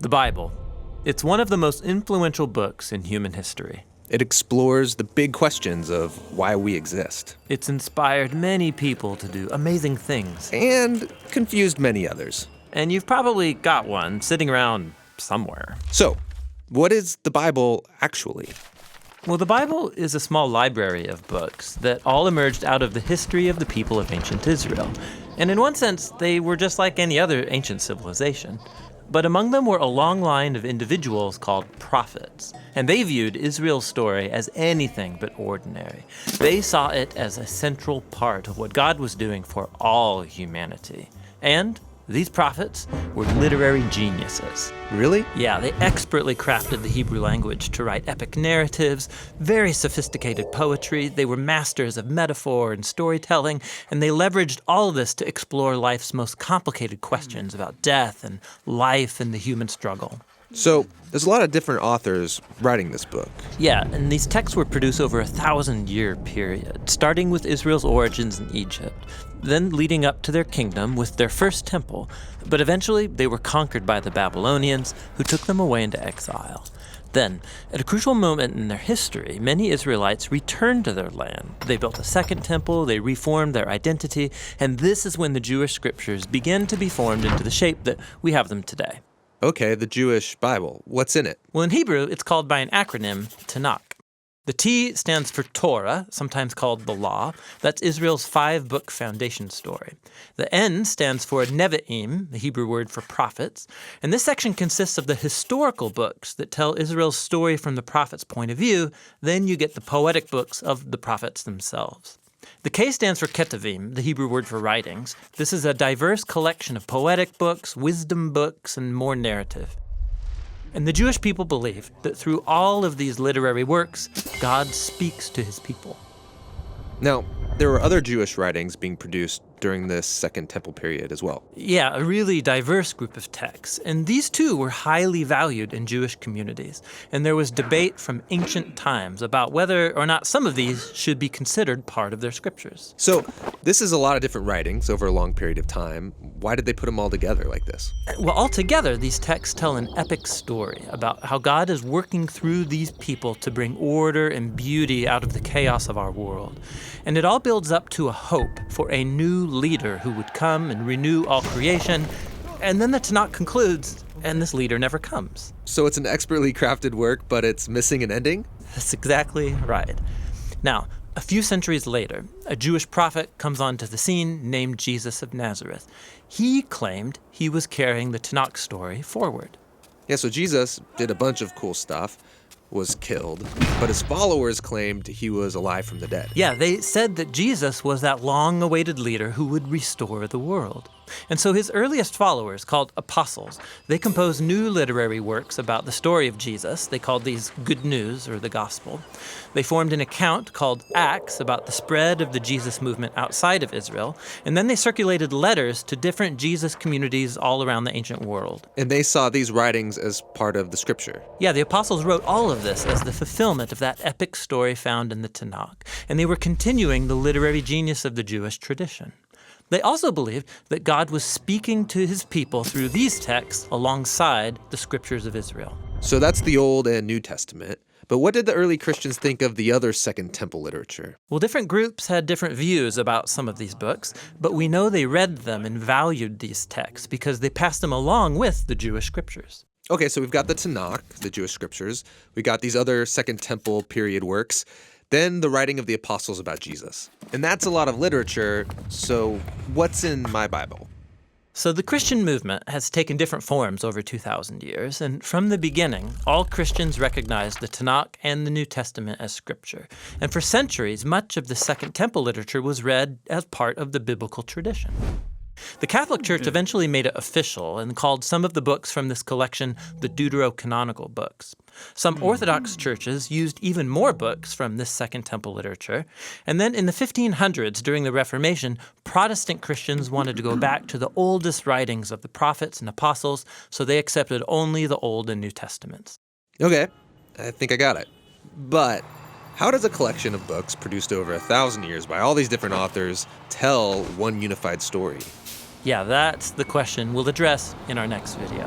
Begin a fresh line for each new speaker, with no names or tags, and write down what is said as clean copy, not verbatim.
The Bible. It's one of the most influential books in human history.
It explores the big questions of why we exist.
It's inspired many people to do amazing things.
And confused many others.
And you've probably got one sitting around somewhere.
So, what is the Bible actually?
Well, the Bible is a small library of books that all emerged out of the history of the people of ancient Israel. And in one sense, they were just like any other ancient civilization. But among them were a long line of individuals called prophets. And they viewed Israel's story as anything but ordinary. They saw it as a central part of what God was doing for all humanity. And these prophets were literary geniuses.
Really?
Yeah, they expertly crafted the Hebrew language to write epic narratives, very sophisticated poetry. They were masters of metaphor and storytelling, and they leveraged all of this to explore life's most complicated questions about death and life and the human struggle.
So, there's a lot of different authors writing this book.
Yeah, and these texts were produced over a 1,000-year period, starting with Israel's origins in Egypt, then leading up to their kingdom with their first temple, but eventually they were conquered by the Babylonians, who took them away into exile. Then, at a crucial moment in their history, many Israelites returned to their land. They built a second temple, they reformed their identity, and this is when the Jewish scriptures began to be formed into the shape that we have them today.
Okay, the Jewish Bible. What's in it?
Well, in Hebrew, it's called by an acronym, Tanakh. The T stands for Torah, sometimes called the Law. That's Israel's 5-book foundation story. The N stands for Nevi'im, the Hebrew word for prophets. And this section consists of the historical books that tell Israel's story from the prophet's point of view. Then you get the poetic books of the prophets themselves. The K stands for Ketuvim, the Hebrew word for writings. This is a diverse collection of poetic books, wisdom books, and more narrative. And the Jewish people believed that through all of these literary works, God speaks to his people.
Now, there were other Jewish writings being produced during this Second Temple period as well.
Yeah, a really diverse group of texts. And these too were highly valued in Jewish communities. And there was debate from ancient times about whether or not some of these should be considered part of their scriptures.
So, this is a lot of different writings over a long period of time. Why did they put them all together like this?
Well, altogether, these texts tell an epic story about how God is working through these people to bring order and beauty out of the chaos of our world. And it all builds up to a hope for a new leader who would come and renew all creation. And then the Tanakh concludes, and this leader never comes.
So it's an expertly crafted work, but it's missing an ending?
That's exactly right. Now, a few centuries later, a Jewish prophet comes onto the scene named Jesus of Nazareth. He claimed he was carrying the Tanakh story forward.
Yeah, so Jesus did a bunch of cool stuff, was killed, but his followers claimed he was alive from the dead.
Yeah, they said that Jesus was that long-awaited leader who would restore the world. And so his earliest followers, called apostles, they composed new literary works about the story of Jesus. They called these Good News, or the Gospel. They formed an account called Acts about the spread of the Jesus movement outside of Israel. And then they circulated letters to different Jesus communities all around the ancient world.
And they saw these writings as part of the scripture.
Yeah, the apostles wrote all of this as the fulfillment of that epic story found in the Tanakh. And they were continuing the literary genius of the Jewish tradition. They also believed that God was speaking to his people through these texts alongside the scriptures of Israel.
So that's the Old and New Testament. But what did the early Christians think of the other Second Temple literature?
Well, different groups had different views about some of these books, but we know they read them and valued these texts because they passed them along with the Jewish scriptures.
Okay, so we've got the Tanakh, the Jewish scriptures. We got these other Second Temple period works. Then the writing of the apostles about Jesus. And that's a lot of literature, so what's in my Bible?
So the Christian movement has taken different forms over 2,000 years, and from the beginning, all Christians recognized the Tanakh and the New Testament as scripture. And for centuries, much of the Second Temple literature was read as part of the biblical tradition. The Catholic Church eventually made it official and called some of the books from this collection the Deuterocanonical books. Some Orthodox churches used even more books from this Second Temple literature. And then in the 1500s, during the Reformation, Protestant Christians wanted to go back to the oldest writings of the prophets and apostles, so they accepted only the Old and New Testaments.
Okay, I think I got it. But how does a collection of books produced over 1,000 years by all these different authors tell one unified story?
Yeah, that's the question we'll address in our next video.